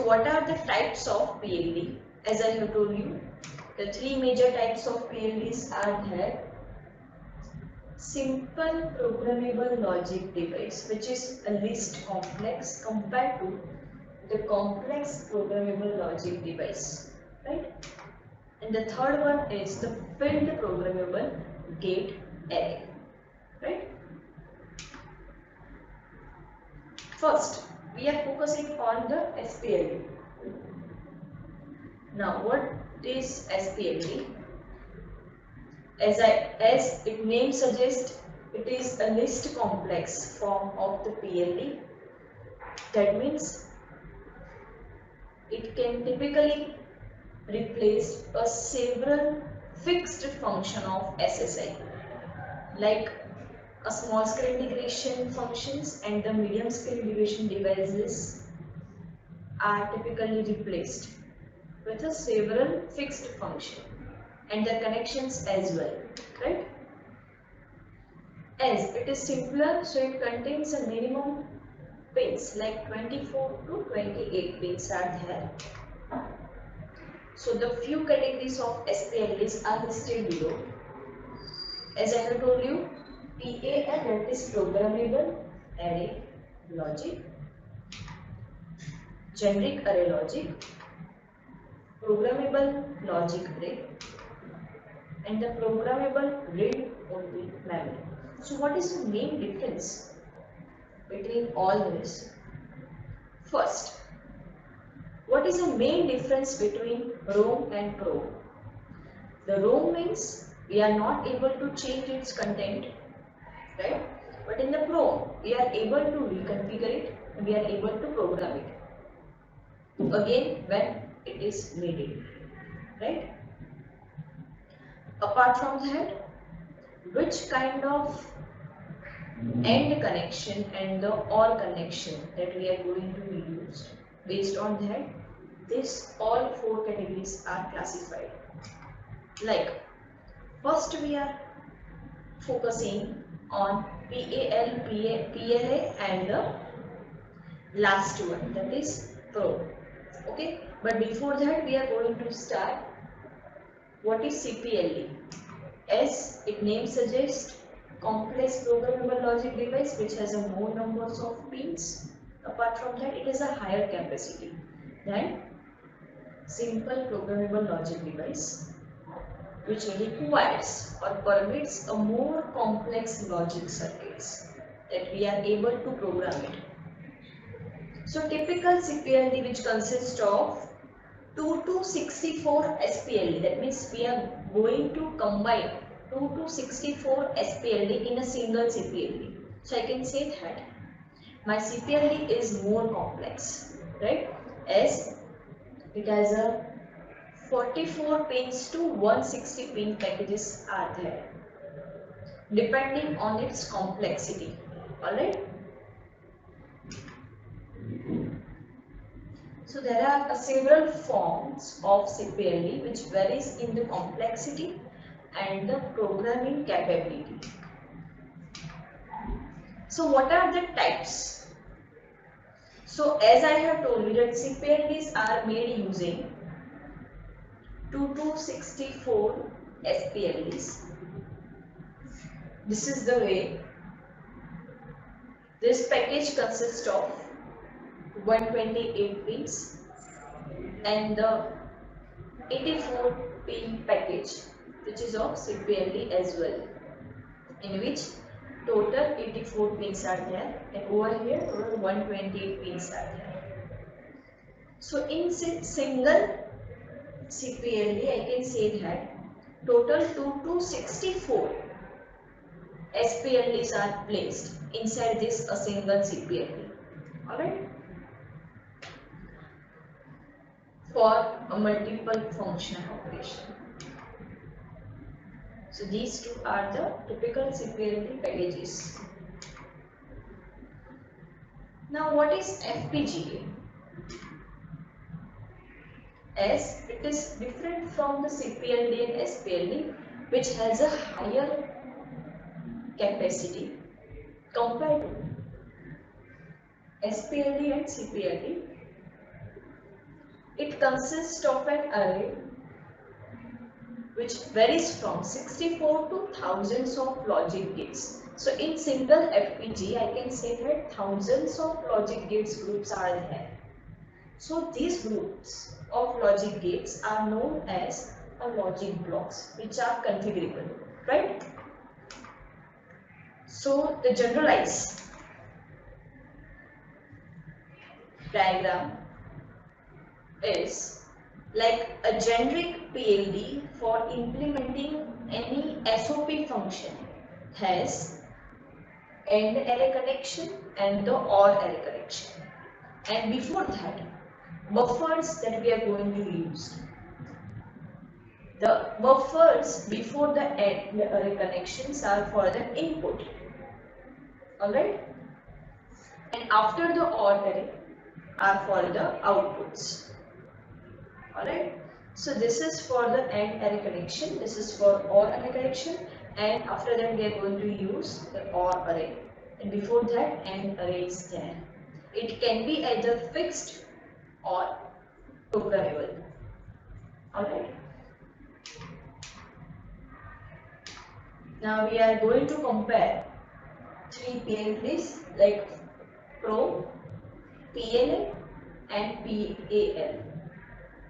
what are the types of PLD? As I have told you, the three major types of PLDs are there. Simple programmable logic device, which is a least complex compared to the complex programmable logic device, right? And the third one is the filled programmable gate array, right? First, we are focusing on the SPLD. Now, what is SPLD? As its name suggests, it is a least complex form of the PLD. That means it can typically replace a several fixed function of SSI, like a small scale integration functions and the medium scale integration devices are typically replaced with a several fixed function and their connections as well, right? As it is simpler, so it contains a minimum pins like 24 to 28 pins are there. So the few categories of SPLDs are listed below. As I have told you, PAL, that is programmable array logic, generic array logic, programmable logic array, and the programmable read-only memory. So what is the main difference between all this? First, what is the main difference between ROM and PROM? The ROM means we are not able to change its content, right? But in the PROM, we are able to reconfigure it and we are able to program it again when it is needed, right? Apart from that, which kind of AND connection and the OR connection that we are going to use, based on that, this all four categories are classified. Like, first we are focusing on PAL, PLA and the last one, that is PROM. Okay, but before that we are going to start what is CPLD. As its name suggests, complex programmable logic device which has a more numbers of pins. Apart from that, it has a higher capacity than simple programmable logic device, which requires or permits a more complex logic circuits that we are able to program it. So typical CPLD, which consists of 2 to 64 SPLD, that means we are going to combine 2 to 64 SPLD in a single CPLD. So I can say that my CPLD is more complex, right? As it has a 44 pins to 160 pin packages are there, depending on its complexity. Alright. So there are several forms of CPLD which varies in the complexity and the programming capability. So what are the types? So as I have told you that CPLDs are made using 2 to 64 SPLDs. This is the way. This package consists of 128 pins and the 84 pin package, which is of CPLD as well, in which total 84 pins are there and over here total 128 pins are there. So in single CPLD, I can say that total 2 to 64 SPLDs are placed inside this a single CPLD. Alright, for a multiple function operation. So these two are the typical CPLD packages. Now what is FPGA? As it is different from the CPLD and SPLD, which has a higher capacity compared to SPLD and CPLD. It consists of an array which varies from 64 to thousands of logic gates. So in single FPGA, I can say that thousands of logic gates groups are there. So these groups of logic gates are known as logic blocks, which are configurable, right? So the generalized diagram is like a generic PLD for implementing any SOP function has AND array connection and the OR array connection. And before that, buffers that we are going to use. The buffers before the AND array connections are for the input. Alright? And after the OR array are for the outputs. Alright? So this is for the AND array connection, this is for OR array connection, and after that we are going to use the OR array. And before that AND array is there. It can be either fixed or programmable. Alright? Now we are going to compare three PLDs like PROM, PLA and PAL.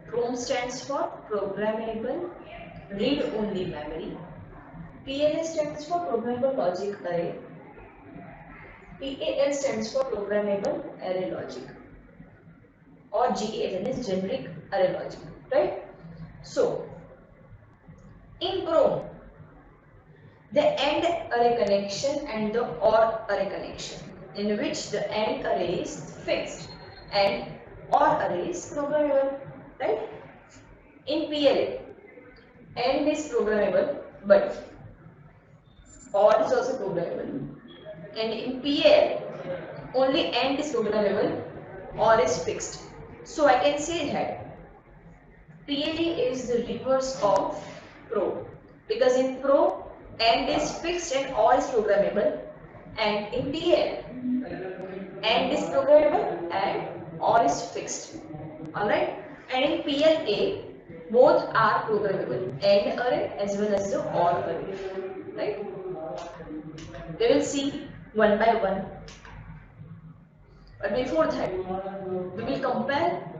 PROM stands for Programmable Read-Only Memory. PLA stands for Programmable Logic Array. PAL stands for Programmable Array Logic, or GAL is Generic Array Logic, right? So, in PROM, the AND array connection and the OR array connection, in which the AND array is fixed and OR array is programmable, right? In PLA, AND is programmable but OR is also programmable, and in PAL only AND is programmable, OR is fixed. So I can say that PLA is the reverse of PROM, because in PROM AND is fixed and OR is programmable, and in PL AND is programmable and OR is fixed. Alright, and in PLA both are programmable, AND array as well as the OR array, right? We will see one by one, but before that we will compare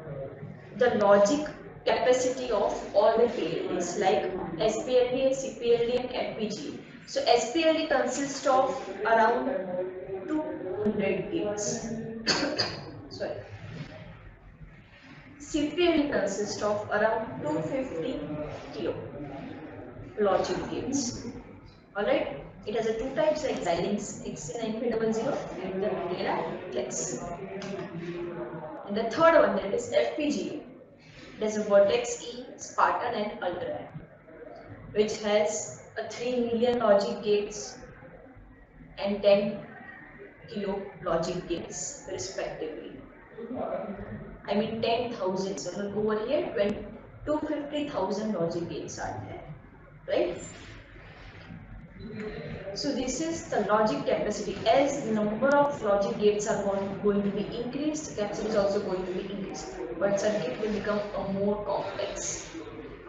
the logic capacity of all the PLDs like SPLD, CPLD and FPGA. So SPLD consists of around 200 gates. Sorry. CPLD consists of around 250 kilo logic gates. Alright, it has a two types like Xilinx XC9300 and the Altera Flex. And the third one, that is FPGA. There's a Vertex E, Spartan and Ultra, which has a 3 million logic gates and 10 kilo logic gates respectively. I mean 10,000. So over here 250,000 logic gates are there, right? So this is the logic capacity. As the number of logic gates are going to be increased, the capacity is also going to be increased, but circuit will become more complex.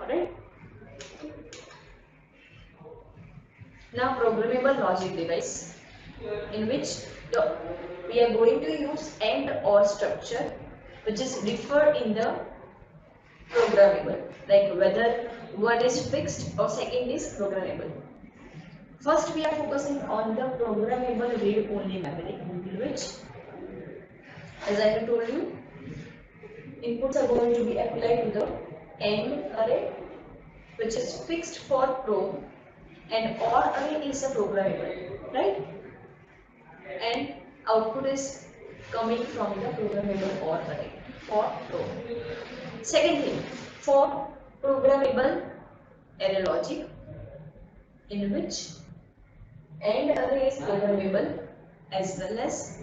Alright. Now programmable logic device, in which we are going to use AND OR structure, which is referred in the programmable, like whether one is fixed or second is programmable. First we are focusing on the programmable read-only memory, in which, as I have told you, inputs are going to be applied to the AND array, which is fixed for PROM, and OR array is a programmable, right? And output is coming from the programmable OR array for PROM. Second thing, for programmable array logic, in which AND array is programmable as well as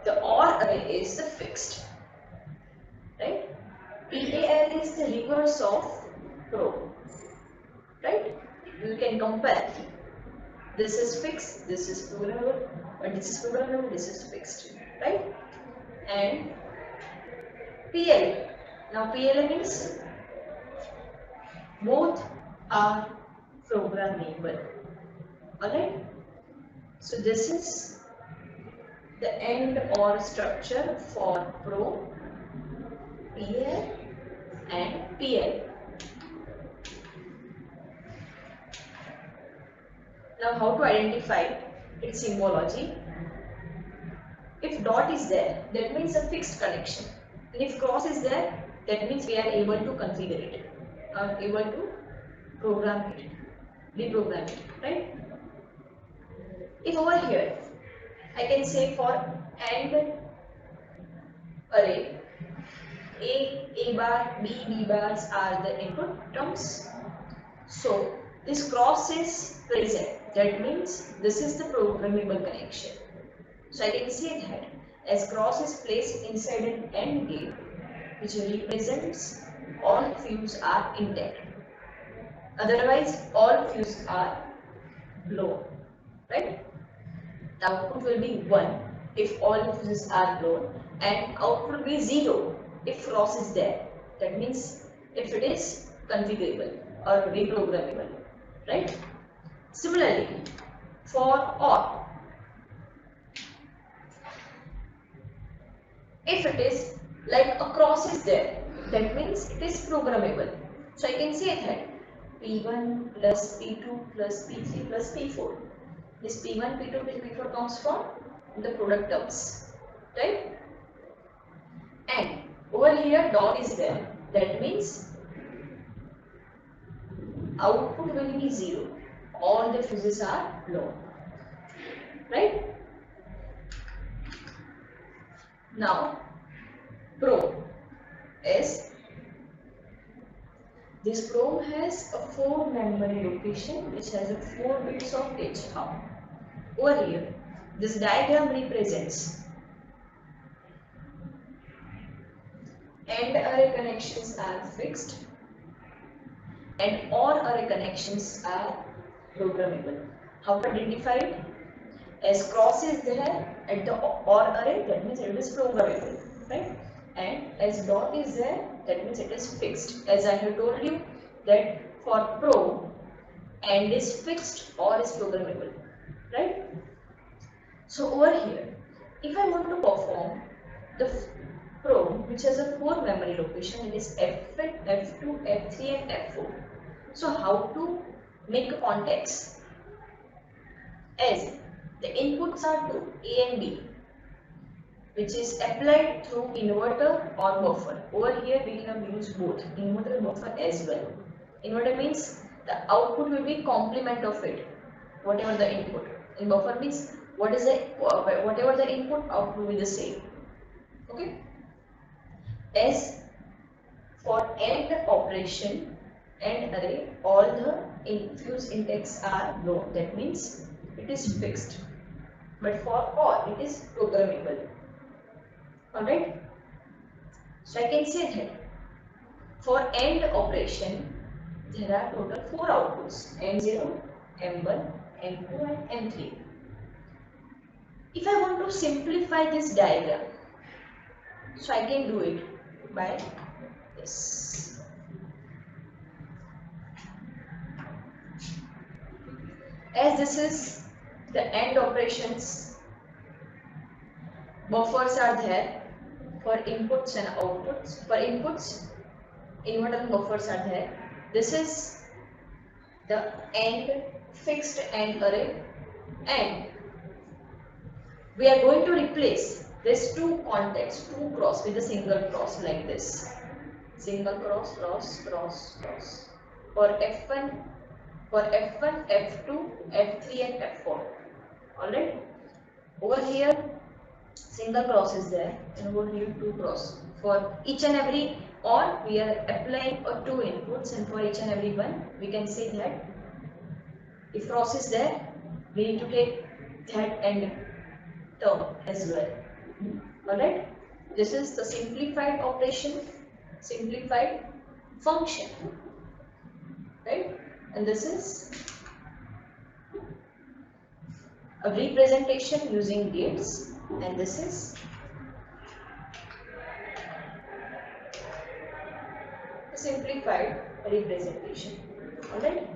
the OR array is the fixed, right? PAL is the reverse of PROM, right? You can compare. This is fixed, this is programmable, but this is programmable, this is fixed, right? And PL Now PLA means both are programmable. Alright. So this is the AND OR structure for Pro, PL and PL. Now how to identify its symbology? If dot is there, that means a fixed connection. And if cross is there, that means we are able to configure it, able to program it, reprogram it, right? If over here, I can say for AND array, A bar, B bars are the input terms. So this cross is present. That means this is the programmable connection. So I can say that as cross is placed inside an AND gate, which represents all fuse are intact. Otherwise, all fuse are blown. Right? The output will be 1 if all fuses are blown, and output will be 0 if cross is there. That means if it is configurable or reprogrammable. Right? Similarly, for OR, if it is like a cross is there, that means it is programmable. So I can say that P1 plus P2 plus P3 plus P4. This P1, P2, P4 comes from the product terms, right? And over here dot is there. That means output will be 0. All the fuses are low, right? Now, Pro is this Pro has a 4 memory location which has a 4 bits of each hub. Over here, this diagram represents AND array connections are fixed and OR array connections are programmable. How to identify it? As cross is there at the OR array, that means it is programmable, right? And as dot is there, that means it is fixed. As I have told you that for Pro, AND is fixed, OR is programmable, right? So over here, if I want to perform the Pro, which has a 4 memory location, it is F1, F2, F3 and F4. So how to make a context? As the inputs are to A and B, which is applied through inverter or buffer. Over here we have used both inverter and buffer as well. Inverter means the output will be complement of it, whatever the input. In buffer means whatever the input, output will be the same. Okay. As for AND operation, AND array, all the fuse intakes are low. That means it is fixed. But for OR, it is programmable. Alright. So I can say that for AND operation, there are total 4 outputs: M0, M1, M2 and M3. If I want to simplify this diagram, so I can do it by this. As this is the AND operations, buffers are there for inputs and outputs. For inputs, inverter buffers are there. This is the AND fixed AND array, and we are going to replace this 2 contacts, 2 cross with a single cross like this. Single cross, cross, cross, cross. For F1, F2, F3 and F4. Alright. Over here, single cross is there, and over here 2 cross. For each and every OR, we are applying 2 inputs, and for each and every one, we can say that if cross is there, we need to take that AND term as well. Alright. This is the simplified operation, simplified function, right? And this is a representation using gates, and this is simplified representation. Alright.